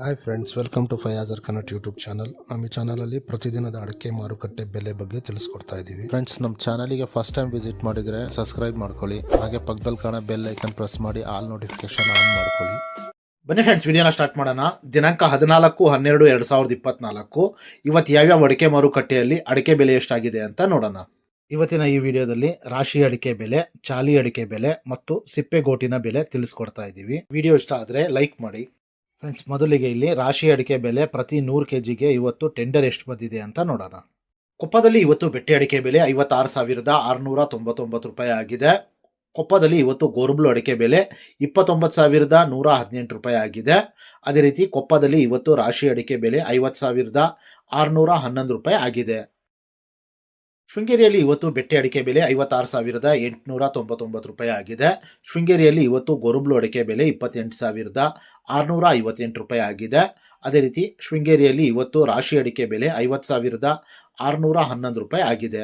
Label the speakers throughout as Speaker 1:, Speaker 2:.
Speaker 1: Hi friends, welcome to ಫಯಾಜರ್ Kannada YouTube channel. ನಮ್ಮ ಈ ಚಾನಲಲ್ಲಿ ಪ್ರತಿದಿನದ ಅಡಿಕೆ ಮಾರುಕಟ್ಟೆ ಬೆಲೆ ಬಗ್ಗೆ ತಿಳಿಸ್ಕೊಡ್ತಾ ಇದ್ದೀವಿ. ಫ್ರೆಂಡ್ಸ್, ನಮ್ಮ ಚಾನಲಿಗೆ ಫಸ್ಟ್ ಟೈಮ್ ವಿಸಿಟ್ ಮಾಡಿದರೆ ಸಬ್ಸ್ಕ್ರೈಬ್ ಮಾಡ್ಕೊಳ್ಳಿ. ಹಾಗೆ ಪಕ್ಕದಲ್ಲಿ ಕಾಣೋ ಬೆಲ್ ಐಕನ್ ಪ್ರೆಸ್ ಮಾಡಿ ಆಲ್ ನೋಟಿಫಿಕೇಶನ್ ಆನ್ ಮಾಡ್ಕೊಳ್ಳಿ.
Speaker 2: ಬನ್ನಿ ಫ್ರೆಂಡ್ಸ್, ವಿಡಿಯೋನ ಸ್ಟಾರ್ಟ್ ಮಾಡೋಣ. ದಿನಾಂಕ 14/12/2024 ಇವತ್ತು ಯಾವ್ಯಾವ ಅಡಿಕೆ ಮಾರುಕಟ್ಟೆಯಲ್ಲಿ ಅಡಿಕೆ ಬೆಲೆ ಎಷ್ಟಾಗಿದೆ ಅಂತ ನೋಡೋಣ. ಇವತ್ತಿನ ಈ ವಿಡಿಯೋದಲ್ಲಿ ರಾಶಿ ಅಡಿಕೆ ಬೆಲೆ, ಚಾಲಿ ಅಡಿಕೆ ಬೆಲೆ ಮತ್ತು ಸಿಪ್ಪೆಗೋಟಿನ ಬೆಲೆ ತಿಳಿಸ್ಕೊಡ್ತಾ ಇದ್ದೀವಿ. ವಿಡಿಯೋ ಇಷ್ಟ ಆದರೆ ಲೈಕ್ ಮಾಡಿ. ಫ್ರೆಂಡ್ಸ್, ಮೊದಲಿಗೆ ಇಲ್ಲಿ ರಾಶಿ ಅಡಿಕೆ ಬೆಲೆ ಪ್ರತಿ 100 kgಗೆ ಇವತ್ತು ಟೆಂಡರ್ ಎಷ್ಟು ಬಂದಿದೆ ಅಂತ ನೋಡೋಣ. ಕೊಪ್ಪದಲ್ಲಿ ಇವತ್ತು ಬೆಟ್ಟೆ ಅಡಿಕೆ ಬೆಲೆ 56,699 ರೂಪಾಯಿ ಆಗಿದೆ. ಕೊಪ್ಪದಲ್ಲಿ ಇವತ್ತು ಗೋರ್ಬ್ಲು ಅಡಿಕೆ ಬೆಲೆ 29,118 ರೂಪಾಯಿ ಆಗಿದೆ. ಅದೇ ರೀತಿ ಕೊಪ್ಪದಲ್ಲಿ ಇವತ್ತು ರಾಶಿ ಅಡಿಕೆ ಬೆಲೆ 50,611 ರೂಪಾಯಿ ಆಗಿದೆ. ಶೃಂಗೇರಿಯಲ್ಲಿ ಇವತ್ತು ಬೆಟ್ಟೆ ಅಡಿಕೆ ಬೆಲೆ 56,899 ರೂಪಾಯಿ ಆಗಿದೆ. ಶೃಂಗೇರಿಯಲ್ಲಿ ಇವತ್ತು ಗೋರುಬ್ಲು ಅಡಿಕೆ ಬೆಲೆ 28,658 ರೂಪಾಯಿ ಆಗಿದೆ. ಅದೇ ರೀತಿ ಶೃಂಗೇರಿಯಲ್ಲಿ ಇವತ್ತು ರಾಶಿ ಅಡಿಕೆ ಬೆಲೆ 50,611 ರೂಪಾಯಿ ಆಗಿದೆ.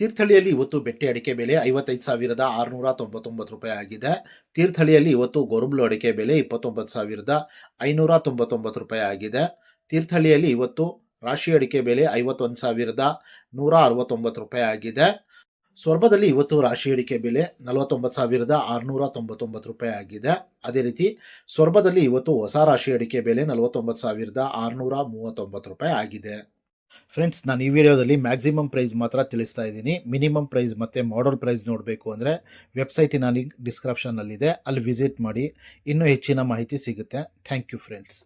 Speaker 2: ತೀರ್ಥಹಳ್ಳಿಯಲ್ಲಿ ಇವತ್ತು ಬೆಟ್ಟೆ ಅಡಿಕೆ ಬೆಲೆ 55,699 ರೂಪಾಯಿ ಆಗಿದೆ. ತೀರ್ಥಹಳ್ಳಿಯಲ್ಲಿ ಇವತ್ತು ಗೋರುಬ್ಲು ಅಡಿಕೆ ಬೆಲೆ 29,599 ರೂಪಾಯಿ ಆಗಿದೆ. ತೀರ್ಥಹಳ್ಳಿಯಲ್ಲಿ ಇವತ್ತು ರಾಶಿ ಅಡಿಕೆ ಬೆಲೆ 51,169 ರೂಪಾಯಿ ಆಗಿದೆ. ಸೊರಬದಲ್ಲಿ ಇವತ್ತು ರಾಶಿ ಅಡಿಕೆ ಬೆಲೆ 49,699 ರೂಪಾಯಿ ಆಗಿದೆ. ಅದೇ ರೀತಿ ಸೊರಬದಲ್ಲಿ ಇವತ್ತು ಹೊಸ ರಾಶಿ ಅಡಿಕೆ ಬೆಲೆ 49,639 ರೂಪಾಯಿ ಆಗಿದೆ. ಫ್ರೆಂಡ್ಸ್, ನಾನು ಈ ವಿಡಿಯೋದಲ್ಲಿ ಮ್ಯಾಕ್ಸಿಮಮ್ ಪ್ರೈಸ್ ಮಾತ್ರ ತಿಳಿಸ್ತಾ ಇದ್ದೀನಿ. ಮಿನಿಮಮ್ ಪ್ರೈಸ್ ಮತ್ತು ಮಾಡಲ್ ಪ್ರೈಸ್ ನೋಡಬೇಕು ಅಂದರೆ ವೆಬ್ಸೈಟಿನ ಲಿಂಕ್ ಡಿಸ್ಕ್ರಿಪ್ಷನ್ನಲ್ಲಿದೆ, ಅಲ್ಲಿ ವಿಸಿಟ್ ಮಾಡಿ ಇನ್ನೂ ಹೆಚ್ಚಿನ ಮಾಹಿತಿ ಸಿಗುತ್ತೆ. Thank you friends.